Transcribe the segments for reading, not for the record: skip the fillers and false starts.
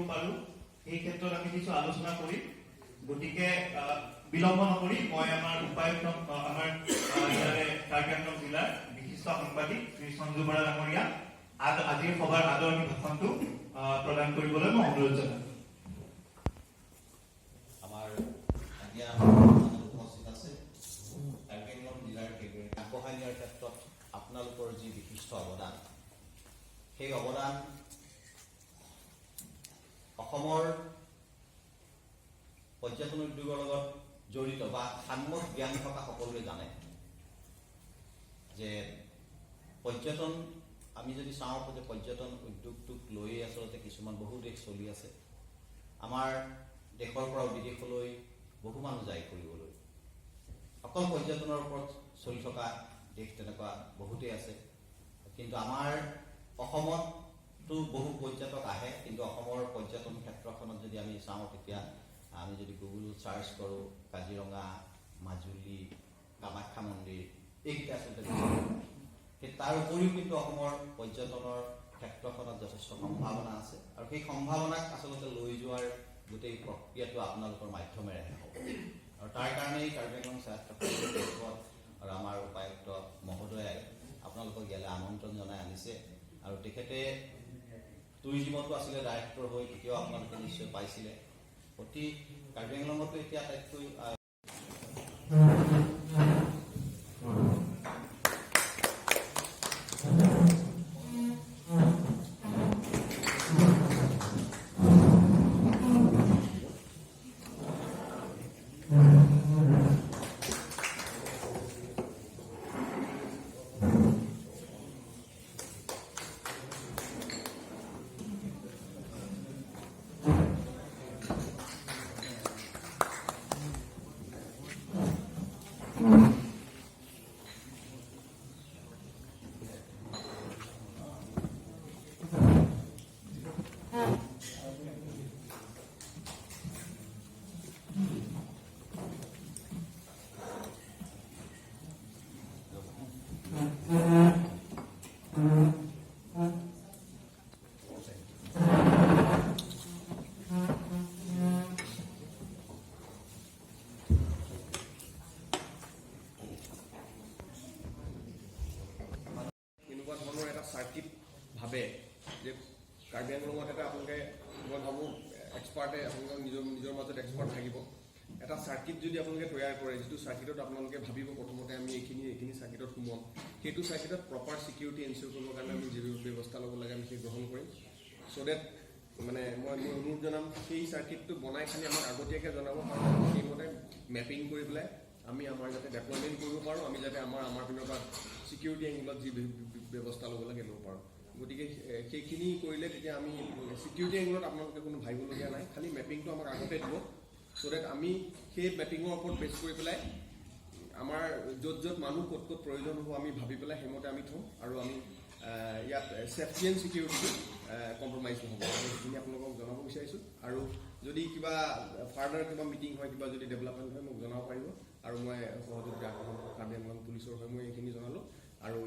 পাৰোঁ এই ক্ষেত্ৰত আমি কিছু আলোচনা কৰিম। গতিকে বিলম্ব নকৰি মই আমাৰ উপায়ুক্ত আমাৰ কাৰ্বি-আংলং জিলাৰ বিশিষ্ট সাংবাদিক শ্ৰী সঞ্জু বৰা ডাঙৰীয়া আজিৰ সভাৰ আদৰণি ভাষণটো প্ৰদান কৰিবলৈ মই অনুৰোধ জনাম। আমাৰ উপস্থিত আছে কাৰ্বি-আংলং জিলাৰ আগবঢ়াই নিয়াৰ ক্ষেত্ৰত আপোনালোকৰ যি বিশিষ্ট অৱদান, সেই অৱদান অসমৰ পৰ্যটন উদ্যোগৰ লগত জড়িত বা সাম্যক জ্ঞান থকা সকলোৱে জানে যে পৰ্যটন আমি যদি চাওঁ যে পৰ্যটন উদ্যোগটোক লৈয়ে আচলতে কিছুমান বহু দেশ চলি আছে। আমাৰ দেশৰ পৰা বিদেশলৈ বহু মানুহ যায় ফুৰিবলৈ। অকল পৰ্যটনৰ ওপৰত চলি থকা দেশ তেনেকুৱা বহুতেই আছে, কিন্তু আমাৰ অসমতো বহু পৰ্যটক আহে, কিন্তু অসমৰ পৰ্যটন ক্ষেত্ৰখনত যদি আমি চাওঁ তেতিয়া আমি যদি গুগল চাৰ্চ কৰোঁ কাজিৰঙা, মাজুলী, কামাখ্যা মন্দিৰ এইকেইটা আচলতে তাৰ উপৰিও কিন্তু অসমৰ পৰ্যটনৰ ক্ষেত্ৰখনত যথেষ্ট সম্ভাৱনা আছে আৰু সেই সম্ভাৱনাক আচলতে লৈ যোৱাৰ গোটেই প্ৰক্ৰিয়াটো আপোনালোকৰ মাধ্যমেৰেহে হ'ব। আৰু তাৰ কাৰণেই কাৰ্বি-আংলং স্বায়ত্তশাসিত আৰু আমাৰ উপায়ুক্ত মহোদয়াই আপোনালোকক ইয়ালৈ আমন্ত্ৰণ জনাই আনিছে। আৰু তেখেতে টুৰিজিমতো আছিলে ডাইৰেক্টৰ হৈ, তেতিয়াও আপোনালোকে নিশ্চয় পাইছিলে। অতি কাৰ্বি-আংলঙতো এতিয়া আটাইতকৈ চাৰ্কিট ভাবে যে কাৰ্বি-আংলঙত এটা আপোনালোকে, মই ভাবোঁ এক্সপাৰ্টে আপোনালোকৰ নিজৰ মাজত এক্সপাৰ্ট থাকিব। এটা চাৰ্কিট যদি আপোনালোকে তৈয়াৰ কৰে, যিটো চাৰ্কিটত আপোনালোকে ভাবিব প্ৰথমতে আমি এইখিনি চাৰ্কিটত সোমাম, সেইটো চাৰ্কিটত প্ৰপাৰ ছিকিউৰিটি এনচিয়ৰ কৰিবৰ কাৰণে আমি যি ব্যৱস্থা ল'ব লাগে আমি সেই গ্ৰহণ কৰিম। চ' ডেট মানে মই অনুৰোধ জনাম সেই চাৰ্কিটটো বনাই খালি আমাক আগতীয়াকৈ জনাব পাৰোঁ, সেইমতে মেপিং কৰি পেলাই আমি আমাৰ যাতে ডেপ্লয়মেণ্ট কৰিব পাৰোঁ, আমি যাতে আমাৰ পিনৰ পৰা ছিকিউৰিটি এংগলত যি ব্যৱস্থা ল'ব লাগে ল'ব পাৰোঁ। গতিকে সেইখিনি কৰিলে তেতিয়া আমি ছিকিউৰিটি এংগলত আপোনালোকে কোনো ভাবিবলগীয়া নাই, খালি মেপিংটো আমাক আগতে দিব। চ' ডেট আমি সেই মেপিঙৰ ওপৰত বেছ কৰি পেলাই আমাৰ য'ত মানুহ ক'ত প্ৰয়োজন হ'ব আমি ভাবি পেলাই সেইমতে আমি থওঁ, আৰু আমি ইয়াত ছেফটি এণ্ড ছিকিউৰিটিটো কম্প্ৰমাইজ নহ'ব। সেইখিনি আপোনালোকক জনাব বিচাৰিছোঁ। আৰু যদি কিবা ফাৰ্ডাৰ কিবা মিটিং হয়, কিবা যদি ডেভেলপমেণ্ট হয় মোক জনাব পাৰিব, আৰু মই সহযোগী কাৰ্বি-আংলং পুলিচৰ হৈ মই এইখিনি জনালোঁ। আৰু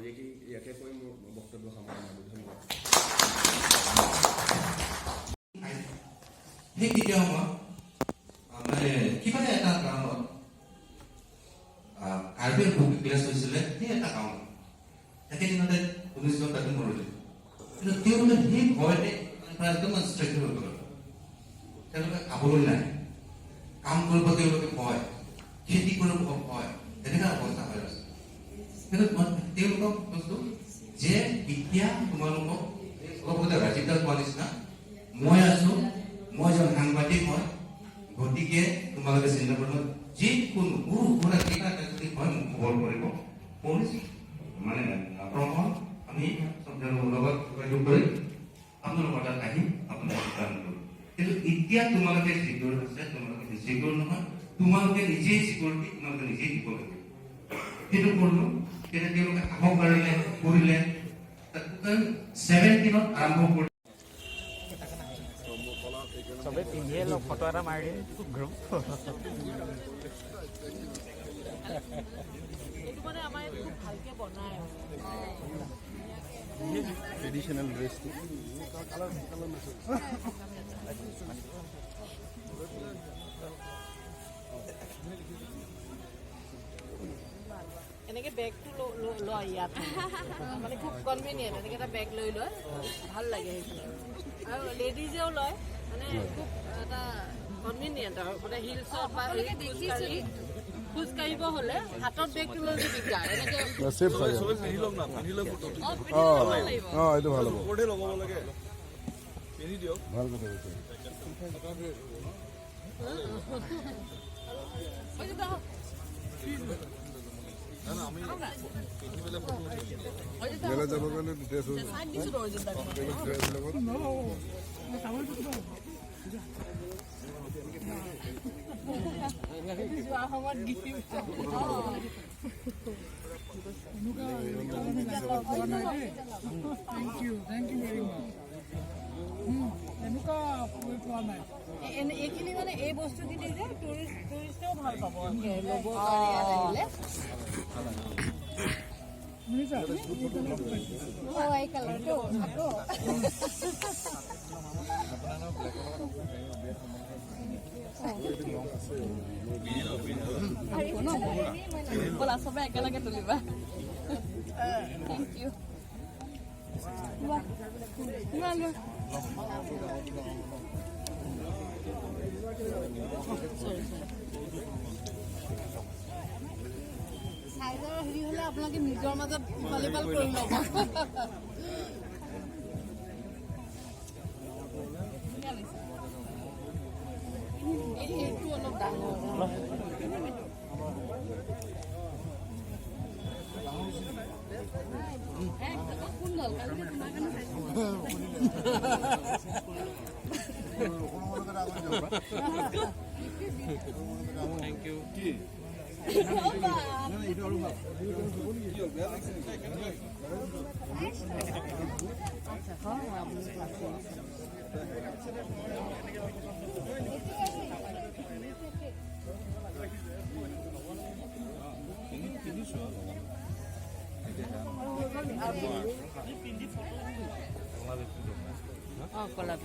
ইয়াকে কৈ মোৰ বক্তব্য সামৰণি মাৰিলোঁ। ধন্যবাদ। সেই কেতিয়া সময়ত মানে কিবা এটা কাৰণত কাৰ্বিৰ ক্লাছ হৈছিলে, সেই এটা কাৰণত একেদিনতে 19 ঘণ্টাটো মৰিলে। কিন্তু তেওঁলোকে সেই ভয়তে একদম ষ্ট্ৰেইট হৈ গ'ল। তেওঁলোকে খাবলৈ নাই, কাম কৰিব তেওঁলোকে ভয়, খেতি কৰিব ভয়, এনেকুৱা অৱস্থা হৈ আছে। কিন্তু তেওঁলোকক কৈছো যে এতিয়া তোমালোকক অলপতে ৰাজীৱদাল কোৱা নিচিনা মই আছো, মই এজন সাংবাদিক হয়, গতিকে তোমালোকে চিন্তা কৰিব যিকোনো সৰু সুৰা কিবা এটা যদি হয় মোক খবৰ কৰিব। মানে প্ৰথম আমি লগত যোগাযোগ কৰি আপোনালোকৰ তাত আহিম, আপোনালোকে কাম কৰিব। কিন্তু এতিয়া তোমালোকে চিকিউৰ আছে, তোমালোকে চিকিউৰ নহয়, তোমালোকে নিজেই চিকিউৰিটি তোমালোকে নিজেই দিব লাগিব। সেইটো কৰিলো, তেতিয়া তেওঁলোকে সাহস বাঢ়িলে কৰিলে। 17 আৰম্ভ কৰি চবে পিন্ধিয়ে লওক, ফটো এটা মাৰি দিম গ্ৰুপ। ট্ৰেডিশ্যনেল ড্ৰেছটো এনেকৈ বেগটো লয় ইয়াত মানে খুব কনভিনিয়েণ্ট এনেকৈ এটা বেগ লৈ লয় ভাল লাগে সেইখিনি আৰু লেডিজেও লয় মানে খুব এটা কনভিনিয়েণ্ট আৰু মানে হিলছত বা খোজকাঢ়িব হ'লে হাতত বেগটো লৈ দিগদাৰ এনেকৈ এইটো ভাল হ'ব ভাল কথা মেলা যাবৰ কাৰণে ড্ৰেছ যোৱা সময়ত গিফ্ট এইখিনি মানে এই বস্তুখিনি যে টুৰিষ্টেও ভাল পাব ল'ব কাৰণে আহিলে এই কালাৰটো ব'লা চবে একেলগে তুলিবা থেংক ইউ চাইজৰ হেৰি হ'লে আপোনালোকে নিজৰ মাজত ইফাল ইফাল কৰি ল'ব এইটো অলপ ডাঙৰ কোন দল থেংক ইউ কি কলা